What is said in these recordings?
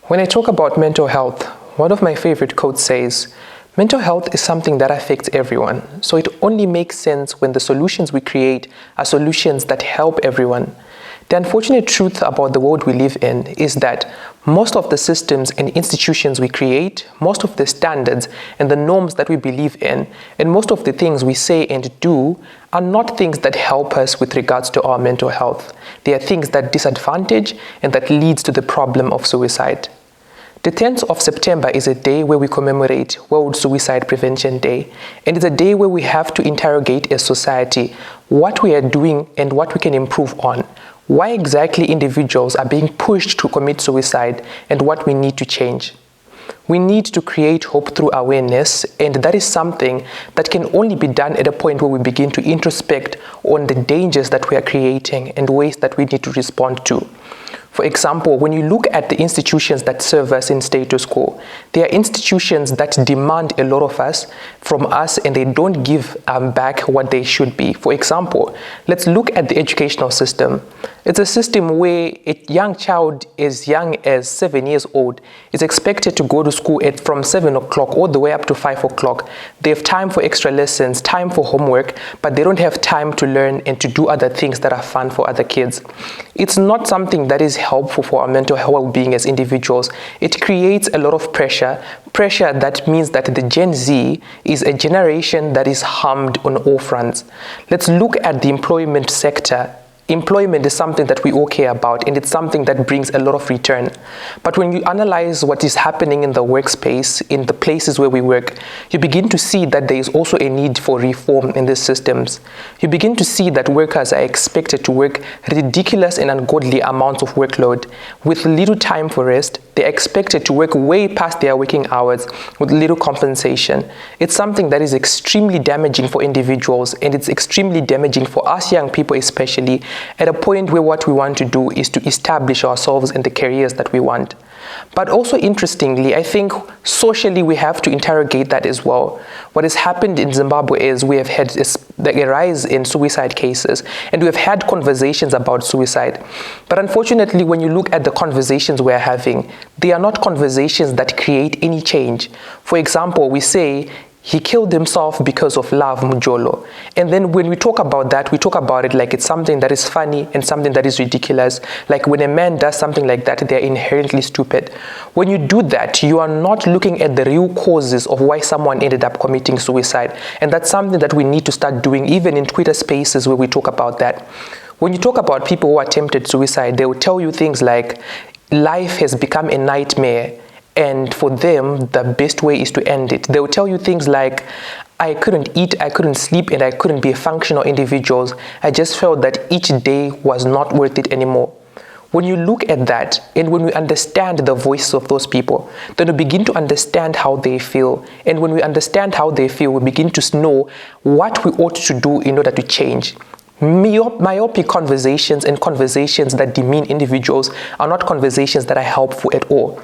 When I talk about mental health, one of my favorite quotes says, "Mental health is something that affects everyone, so it only makes sense when the solutions we create are solutions that help everyone." The unfortunate truth about the world we live in is that most of the systems and institutions we create, most of the standards and the norms that we believe in, and most of the things we say and do are not things that help us with regards to our mental health. They are things that disadvantage and that leads to the problem of suicide. The 10th of September is a day where we commemorate World Suicide Prevention Day, and it's a day where we have to interrogate as society what we are doing and what we can improve on, why exactly individuals are being pushed to commit suicide, and what we need to change. We need to create hope through awareness, and that is something that can only be done at a point where we begin to introspect on the dangers that we are creating and ways that we need to respond to. For example, when you look at the institutions that serve us in status quo, they are institutions that demand a lot of us from us, and they don't give back what they should be. For example, let's look at the educational system. It's a system where a young child as young as 7 years old is expected to go to school from 7 o'clock all the way up to 5 o'clock. They have time for extra lessons, time for homework, but they don't have time to learn and to do other things that are fun for other kids. It's not something that is helpful for our mental well-being as individuals. It creates a lot of pressure that means that the Gen Z is a generation that is harmed on all fronts. Let's look at the employment sector. Employment is something that we all care about, and it's something that brings a lot of return. But when you analyze what is happening in the workspace, in the places where we work, you begin to see that there is also a need for reform in these systems. You begin to see that workers are expected to work ridiculous and ungodly amounts of workload with little time for rest. They're expected to work way past their working hours with little compensation. It's something that is extremely damaging for individuals, and it's extremely damaging for us young people especially, at a point where what we want to do is to establish ourselves in the careers that we want. But also interestingly, I think socially we have to interrogate that as well. What has happened in Zimbabwe is we have had a rise in suicide cases, and we have had conversations about suicide. But unfortunately, when you look at the conversations we are having, they are not conversations that create any change. For example, we say, "He killed himself because of love, Mujolo." And then when we talk about that, we talk about it like it's something that is funny and something that is ridiculous. Like when a man does something like that, they're inherently stupid. When you do that, you are not looking at the real causes of why someone ended up committing suicide. And that's something that we need to start doing, even in Twitter spaces where we talk about that. When you talk about people who attempted suicide, they will tell you things like, life has become a nightmare, and for them, the best way is to end it. They will tell you things like, "I couldn't eat, I couldn't sleep, and I couldn't be a functional individual. I just felt that each day was not worth it anymore." When you look at that, and when we understand the voices of those people, then we begin to understand how they feel. And when we understand how they feel, we begin to know what we ought to do in order to change. Myopic conversations and conversations that demean individuals are not conversations that are helpful at all.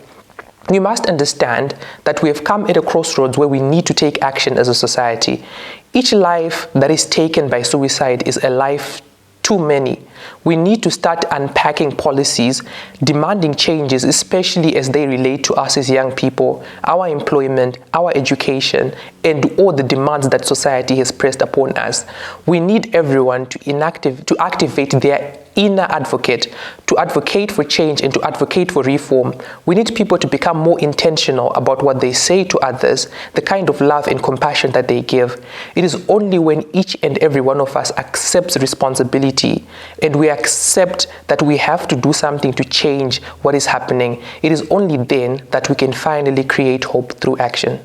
You must understand that we have come at a crossroads where we need to take action as a society. Each life that is taken by suicide is a life too many. We need to start unpacking policies, demanding changes, especially as they relate to us as young people, our employment, our education, and all the demands that society has pressed upon us. We need everyone to activate their inner advocate, to advocate for change and to advocate for reform. We need people to become more intentional about what they say to others, the kind of love and compassion that they give. It is only when each and every one of us accepts responsibility and we accept that we have to do something to change what is happening, it is only then that we can finally create hope through action.